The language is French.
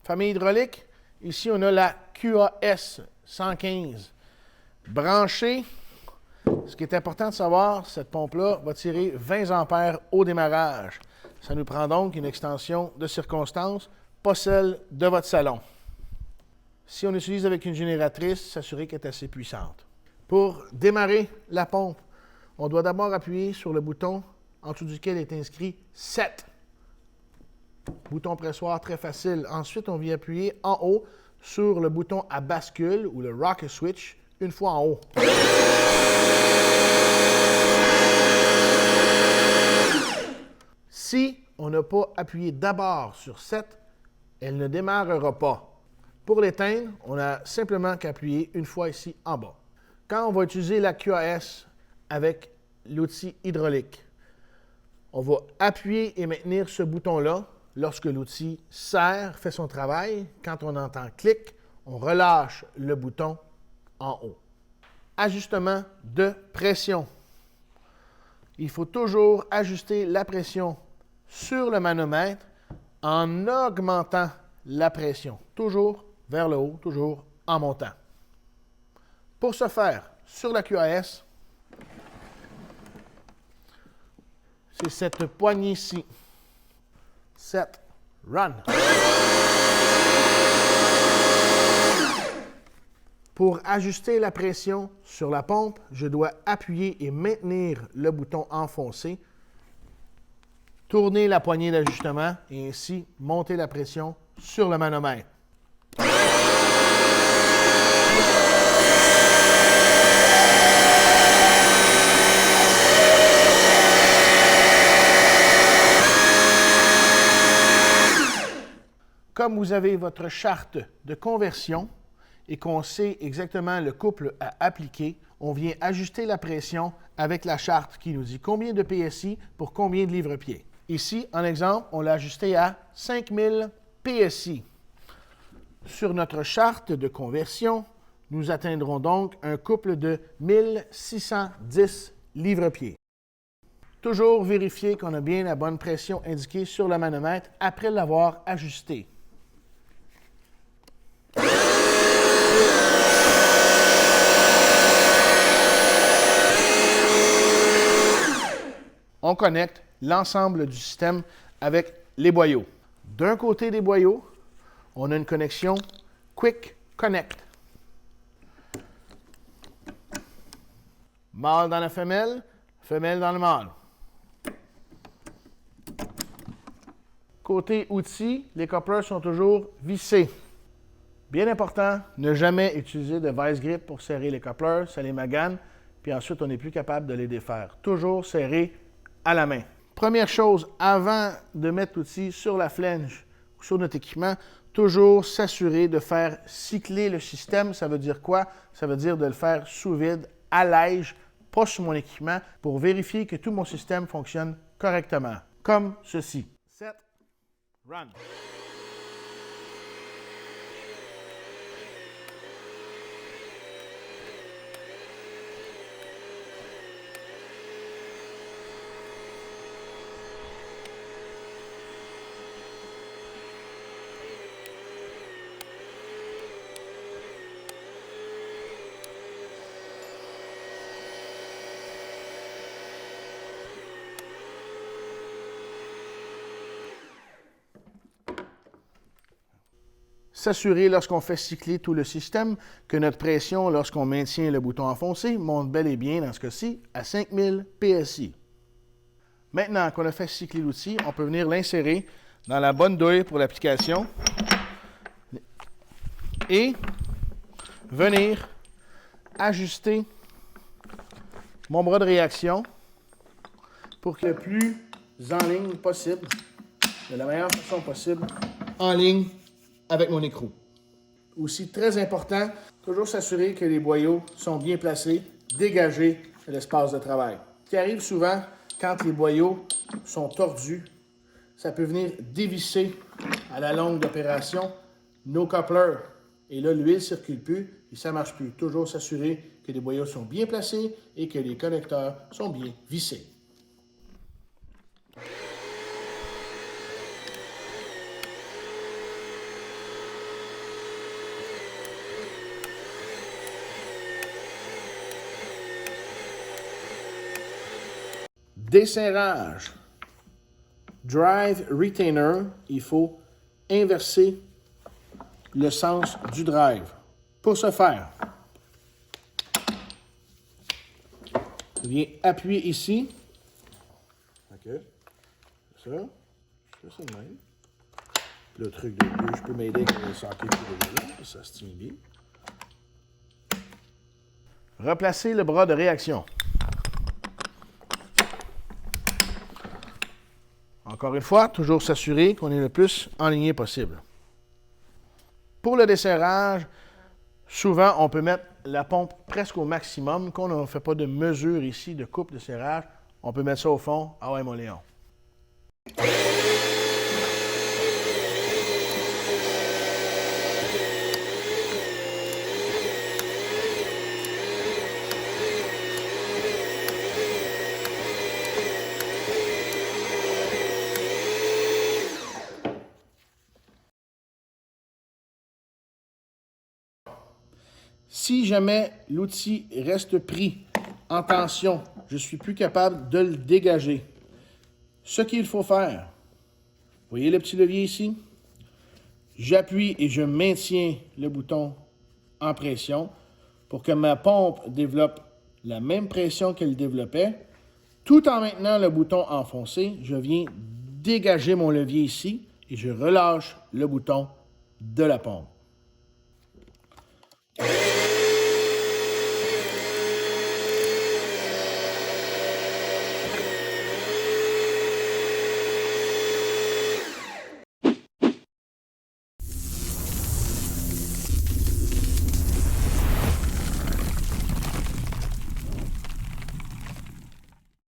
Famille hydraulique, ici on a la QAS 115. Branchée, ce qui est important de savoir, cette pompe-là va tirer 20 ampères au démarrage. Ça nous prend donc une extension de circonstance, pas celle de votre salon. Si on utilise avec une génératrice, s'assurer qu'elle est assez puissante. Pour démarrer la pompe, on doit d'abord appuyer sur le bouton en dessous duquel est inscrit « Set ». Bouton pressoir très facile. Ensuite, on vient appuyer en haut sur le bouton à bascule ou le rocker switch une fois en haut. Si on n'a pas appuyé d'abord sur 7, elle ne démarrera pas. Pour l'éteindre, on a simplement qu'à appuyer une fois ici en bas. Quand on va utiliser la QAS avec l'outil hydraulique, on va appuyer et maintenir ce bouton-là lorsque l'outil serre, fait son travail. Quand on entend clic, on relâche le bouton en haut. Ajustement de pression. Il faut toujours ajuster la pression sur le manomètre en augmentant la pression. Toujours vers le haut, toujours en montant. Pour ce faire, sur la QAS, c'est cette poignée-ci. Set, run. Pour ajuster la pression sur la pompe, je dois appuyer et maintenir le bouton enfoncé, tourner la poignée d'ajustement et ainsi monter la pression sur le manomètre. Comme vous avez votre charte de conversion et qu'on sait exactement le couple à appliquer, on vient ajuster la pression avec la charte qui nous dit combien de PSI pour combien de livres-pieds. Ici, en exemple, on l'a ajusté à 5000 PSI. Sur notre charte de conversion, nous atteindrons donc un couple de 1610 livres-pieds. Toujours vérifier qu'on a bien la bonne pression indiquée sur le manomètre après l'avoir ajusté. On connecte l'ensemble du système avec les boyaux. D'un côté des boyaux, on a une connexion Quick Connect. Mâle dans la femelle, femelle dans le mâle. Côté outils, les couplers sont toujours vissés. Bien important, ne jamais utiliser de vice grip pour serrer les couplers, ça les magane, puis ensuite on n'est plus capable de les défaire. Toujours serrer à la main. Première chose, avant de mettre l'outil sur la flange ou sur notre équipement, toujours s'assurer de faire cycler le système. Ça veut dire quoi? Ça veut dire de le faire sous vide, à l'aige, pas sur mon équipement, pour vérifier que tout mon système fonctionne correctement. Comme ceci. Set, run. S'assurer lorsqu'on fait cycler tout le système que notre pression, lorsqu'on maintient le bouton enfoncé, monte bel et bien, dans ce cas-ci, à 5000 PSI. Maintenant qu'on a fait cycler l'outil, on peut venir l'insérer dans la bonne douille pour l'application et venir ajuster mon bras de réaction pour que le plus en ligne possible, de la meilleure façon possible, en ligne avec mon écrou. Aussi très important, toujours s'assurer que les boyaux sont bien placés, dégagés de l'espace de travail. Ce qui arrive souvent quand les boyaux sont tordus, ça peut venir dévisser à la longue d'opération nos couplers. Et là, l'huile ne circule plus et ça ne marche plus. Toujours s'assurer que les boyaux sont bien placés et que les connecteurs sont bien vissés. Desserrage. Drive retainer, il faut inverser le sens du drive. Pour ce faire, je viens appuyer ici. OK. Ça. Je fais ça de même. Le truc de bleu, je peux m'aider avec le socket qui est là. Ça se tient bien. Replacer le bras de réaction. Encore une fois, toujours s'assurer qu'on est le plus enligné possible. Pour le desserrage, souvent, on peut mettre la pompe presque au maximum. Quand on ne fait pas de mesure ici de coupe de serrage, on peut mettre ça au fond. Ah ouais, mon Léon. Si jamais l'outil reste pris en tension, je ne suis plus capable de le dégager. Ce qu'il faut faire, vous voyez le petit levier ici? J'appuie et je maintiens le bouton en pression pour que ma pompe développe la même pression qu'elle développait. Tout en maintenant le bouton enfoncé, je viens dégager mon levier ici et je relâche le bouton de la pompe.